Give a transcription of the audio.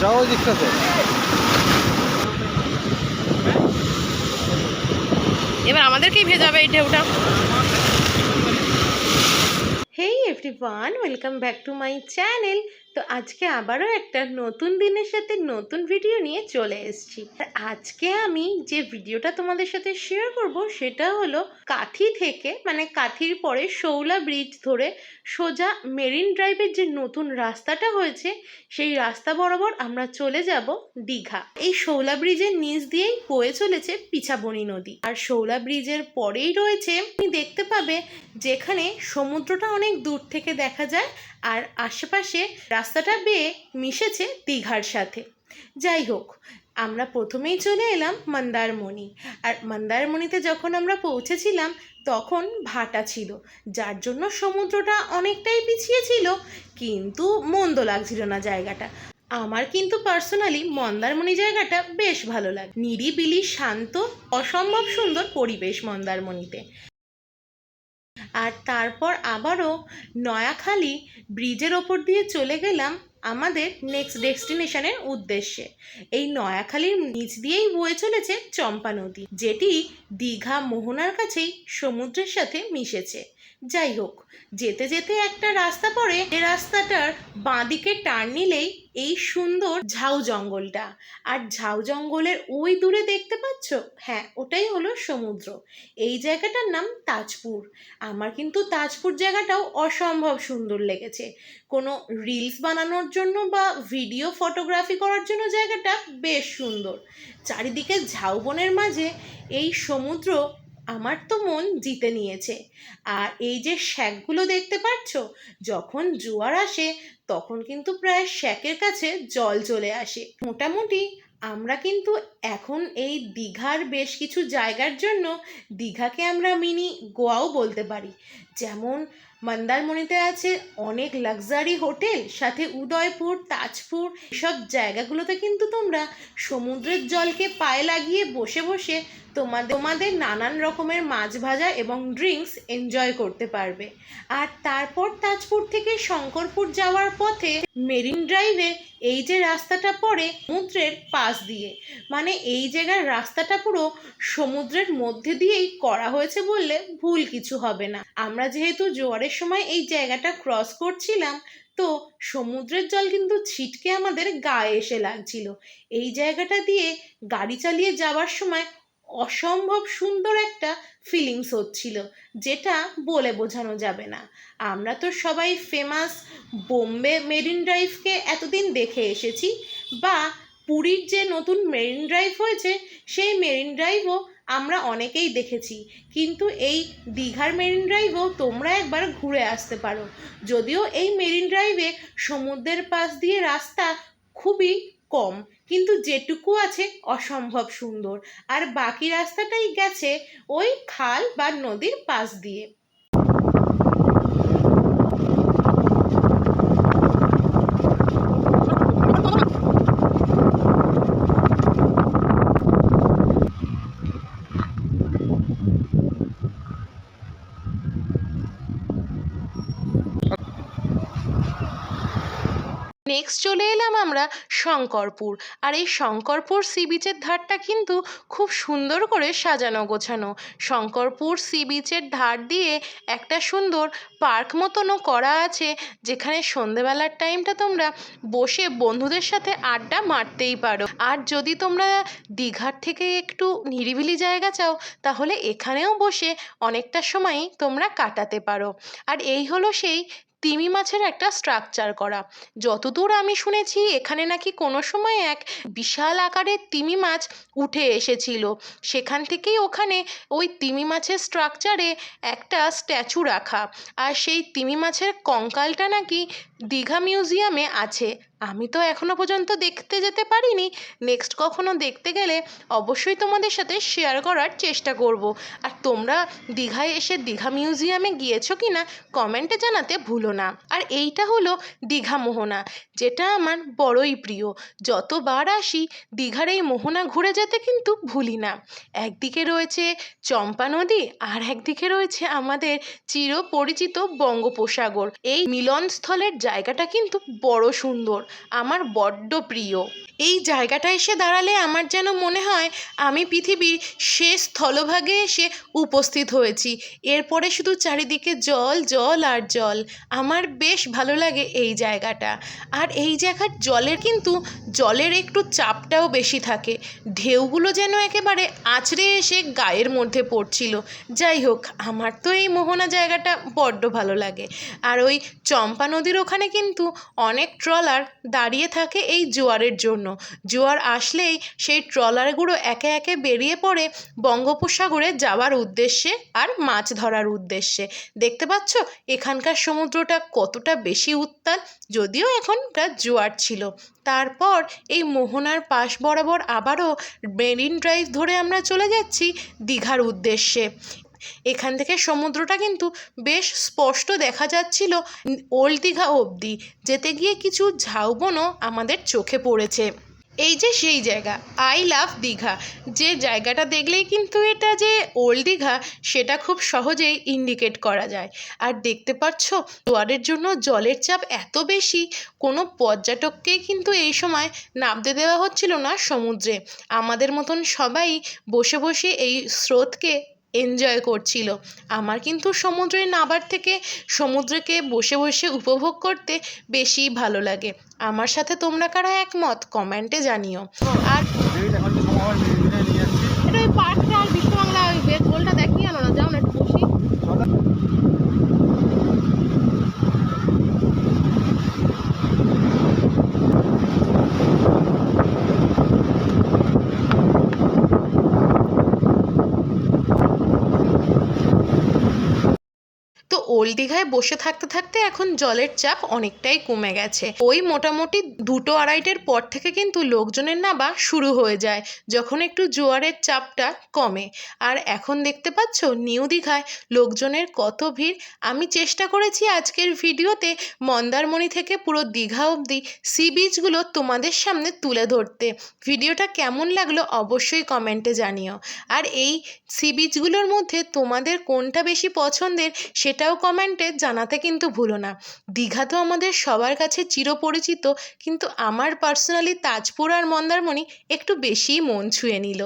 যাও ওই দিকটাতে। এবার আমাদেরকেই ভেজাবে এই ঢেউটা। হেই everyone, welcome back to my channel. তো আজকে আবারও একটা নতুন দিনের সাথে নতুন ভিডিও নিয়ে চলে এসেছি। আর আজকে আমি যে ভিডিওটা তোমাদের সাথে শেয়ার করব সেটা হলো কাঁথি থেকে, মানে কাঁথির পরে শৌলা ব্রিজ ধরে সোজা মেরিন ড্রাইভের যে নতুন রাস্তাটা হয়েছে সেই রাস্তা বরাবর আমরা চলে যাব দীঘা। এই শৌলা ব্রিজের নিচ দিয়েই বয়ে চলেছে পিছাবনি নদী। আর শৌলা ব্রিজের পরেই রয়েছে, তুমি দেখতে পাবে যেখানে সমুদ্রটা অনেক দূর থেকে দেখা যায় আর আশেপাশে রাস্তাটা বেয়ে মিশেছে দীঘার সাথে। যাই হোক, আমরা প্রথমেই চলে এলাম মন্দারমণি। আর মন্দারমণিতে যখন আমরা পৌঁছেছিলাম তখন ভাটা ছিল, যার জন্য সমুদ্রটা অনেকটাই পিছিয়ে ছিল, কিন্তু মন্দ লাগছিল না জায়গাটা। আমার কিন্তু পার্সোনালি মন্দারমণি জায়গাটা বেশ ভালো লাগে, নিরিবিলি শান্ত, অসম্ভব সুন্দর পরিবেশ মন্দারমণিতে। আর তারপর আবারও নয়াখালী ব্রিজের ওপর দিয়ে চলে গেলাম আমাদের নেক্সট ডেস্টিনেশনের উদ্দেশ্যে। এই নয়াখালীর নিচ দিয়েই বয়ে চলেছে চম্পা নদী, যেটি দীঘা মোহনার কাছেই সমুদ্রের সাথে মিশেছে। যাই হোক, যেতে যেতে একটা রাস্তা পড়ে, যে রাস্তাটার বাঁদিকে টার্ন নিলেই এই সুন্দর ঝাউ জঙ্গলটা। আর ঝাউ জঙ্গলের ওই দূরে দেখতে পাচ্ছ, হ্যাঁ ওটাই হলো সমুদ্র। এই জায়গাটার নাম তাজপুর। আমার কিন্তু তাজপুর জায়গাটাও অসম্ভব সুন্দর লেগেছে। কোনো রিলস বানানোর জন্য বা ভিডিও ফটোগ্রাফি করার জন্য জায়গাটা বেশ সুন্দর। চারিদিকে ঝাউবনের মাঝে এই সমুদ্র আমার তো মন জিতে নিয়েছে। আর এই যে শ্যাকগুলো দেখতে পাচ্ছ, যখন জোয়ার আসে তখন কিন্তু প্রায় শ্যাকের কাছে জল চলে আসে। মোটামুটি আমরা কিন্তু এখন এই দীঘার বেশ কিছু জায়গার জন্য দীঘাকে আমরা মিনি গোয়াও বলতে পারি। যেমন মন্দারমণিতে আছে অনেক লাক্সারি হোটেল, সাথে উদয়পুর, তাজপুর, সব জায়গাগুলোতে কিন্তু তোমরা সমুদ্রের জলকে পায়ে লাগিয়ে বসে বসে তোমাদের নানান রকমের মাছ ভাজা এবং ড্রিঙ্কস এনজয় করতে পারবে। আর তারপর তাজপুর থেকে শঙ্করপুর যাওয়ার পথে মেরিন ড্রাইভে এই যে রাস্তাটা পড়ে সমুদ্রের পাশ দিয়ে, মানে এই জায়গার রাস্তাটা পুরো সমুদ্রের মধ্যে দিয়েই করা হয়েছে বললে ভুল কিছু হবে না। আমরা যেহেতু জোয়ারের সময় এই জায়গাটা ক্রস করছিলাম, তো সমুদ্রের জল কিন্তু ছিটকে আমাদের গায়ে এসে লাগছিল। এই জায়গাটা দিয়ে গাড়ি চালিয়ে যাওয়ার সময় অসম্ভব সুন্দর একটা ফিলিংস হচ্ছিল, যেটা বলে বোঝানো যাবে না। আমরা তো সবাই ফেমাস বোম্বে মেরিন ড্রাইভকে এতদিন দেখে এসেছি, বা পুরীর যে নতুন মেরিন ড্রাইভ হয়েছে সেই মেরিন ড্রাইভও আমরা অনেকেই দেখেছি, কিন্তু এই দীঘার মেরিন ড্রাইভও তোমরা একবার ঘুরে আসতে পারো। যদিও এই মেরিন ড্রাইভে সমুদ্রের পাশ দিয়ে রাস্তা খুবই কম, কিন্তু যেটুকু আছে অসম্ভব সুন্দর। আর বাকি রাস্তাটাই গেছে ওই খাল বা নদীর পাশ দিয়ে। নেক্সট চলে এলাম আমরা শঙ্করপুর। আর এই শঙ্করপুর সি বিচের ধারটা কিন্তু খুব সুন্দর করে সাজানো গোছানো। শঙ্করপুর সি বিচের ধার দিয়ে একটা সুন্দর পার্ক মতনও করা আছে, যেখানে সন্ধেবেলার টাইমটা তোমরা বসে বন্ধুদের সাথে আড্ডা মারতেই পারো। আর যদি তোমরা দীঘার থেকে একটু নিরিবিলি জায়গা চাও, তাহলে এখানেও বসে অনেকটা সময়ই তোমরা কাটাতে পারো। আর এই হলো সেই তিমি মাছের একটা স্ট্রাকচার করা। যতদূর আমি শুনেছি এখানে নাকি কোনো সময় এক বিশাল আকারের তিমি মাছ উঠে এসেছিল, সেখান থেকেই ওখানে ওই তিমি মাছের স্ট্রাকচারে একটা স্ট্যাচু রাখা। আর সেই তিমি মাছের কঙ্কালটা নাকি দীঘা মিউজিয়ামে আছে। আমি তো এখনো পর্যন্ত দেখতে যেতে পারিনি, নেক্সট কখনো দেখতে গেলে অবশ্যই তোমাদের সাথে শেয়ার করার চেষ্টা করব। আর তোমরা দীঘায় এসে দীঘা মিউজিয়ামে গিয়েছো কি না কমেন্টে জানাতে ভুলো না। আর এইটা হলো দীঘা মোহনা, যেটা আমার বড়ই প্রিয়। যতবার আসি দীঘার এই মোহনা ঘুরে যেতে কিন্তু ভুলি না। একদিকে রয়েছে চম্পা নদী, আর একদিকে রয়েছে আমাদের চিরপরিচিত বঙ্গোপসাগর। এই মিলনস্থলের জায়গাটা কিন্তু বড় সুন্দর, আমার বড্ড প্রিয়। এই জায়গাটা এসে দাঁড়ালে আমার যেন মনে হয় আমি পৃথিবীর শেষ স্থলভাগে এসে উপস্থিত হয়েছি। এরপরে শুধু চারিদিকে জল জল আর জল। আমার বেশ ভালো লাগে এই জায়গাটা। আর এই জায়গার জলের একটু চাপটাও বেশি থাকে, ঢেউগুলো যেন একেবারে আছড়ে এসে গায়ের মধ্যে পড়ছিল। যাই হোক, আমার তো এই মোহনা জায়গাটা বড্ড ভালো লাগে। আর ওই চম্পা নদীর ওখানে কিন্তু অনেক ট্রলার দাঁড়িয়ে থাকে এই জোয়ারের জন্য। জোয়ার আসলেই সেই ট্রলারগুলো একে একে বেরিয়ে পড়ে বঙ্গোপসাগরে যাওয়ার উদ্দেশ্যে আর মাছ ধরার উদ্দেশ্যে। দেখতে পাচ্ছ এখানকার সমুদ্রটা কতটা বেশি উত্তাল, যদিও এখনকার জোয়ার ছিল। তারপর এই মোহনার পাশ বরাবর আবারও মেরিন ড্রাইভ ধরে আমরা চলে যাচ্ছি দীঘার উদ্দেশ্যে। এখান থেকে সমুদ্রটা কিন্তু বেশ স্পষ্ট দেখা যাচ্ছিল ওল্ড দীঘা অবধি। যেতে গিয়ে কিছু ঝাউবনও আমাদের চোখে পড়েছে। এই যে সেই জায়গা, আই লাভ দীঘা, যে জায়গাটা দেখলেই কিন্তু এটা যে ওল্ড দীঘা সেটা খুব সহজেই ইন্ডিকেট করা যায়। আর দেখতে পাচ্ছ জোয়ারের জন্য জলের চাপ এত বেশি, কোনো পর্যটককেই কিন্তু এই সময় নামতে দেওয়া হচ্ছিল না সমুদ্রে। আমাদের মতন সবাই বসে বসে এই স্রোতকে এনজয় করছিল। আমার কিন্তু সমুদ্রে নামার থেকে সমুদ্রকে বসে বসে উপভোগ করতে বেশি ভালো লাগে। আমার সাথে তোমরা কারা একমত কমেন্টে জানিও। আর এটা ওই পার্কটা আর বিশ্ব বাংলা ওই গোলটা দেখিয়ে আনো না, যাও না একটু বসি। তো ওল্ড দীঘায় বসে থাকতে থাকতে এখন জলের চাপ অনেকটাই কমে গেছে। ওই মোটামুটি 2-2:30টার পর থেকে কিন্তু লোকজনের নামা শুরু হয়ে যায়, যখন একটু জোয়ারের চাপটা কমে। আর এখন দেখতে পাচ্ছ নিউ দীঘায় লোকজনের কত ভিড়। আমি চেষ্টা করেছি আজকের ভিডিওতে মন্দারমণি থেকে পুরো দীঘা অবধি সি বিচগুলো তোমাদের সামনে তুলে ধরতে। ভিডিওটা কেমন লাগলো অবশ্যই কমেন্টে জানিও। আর এই সি বিচগুলোর মধ্যে তোমাদের কোনটা বেশি পছন্দের সেটাও কমেন্টে জানাতে কিন্তু ভুলো না। দীঘা তো আমাদের সবার কাছে চিরপরিচিত, কিন্তু আমার পার্সোনালি তাজপুর আর মন্দারমণি একটু বেশিই মন ছুঁয়ে নিল।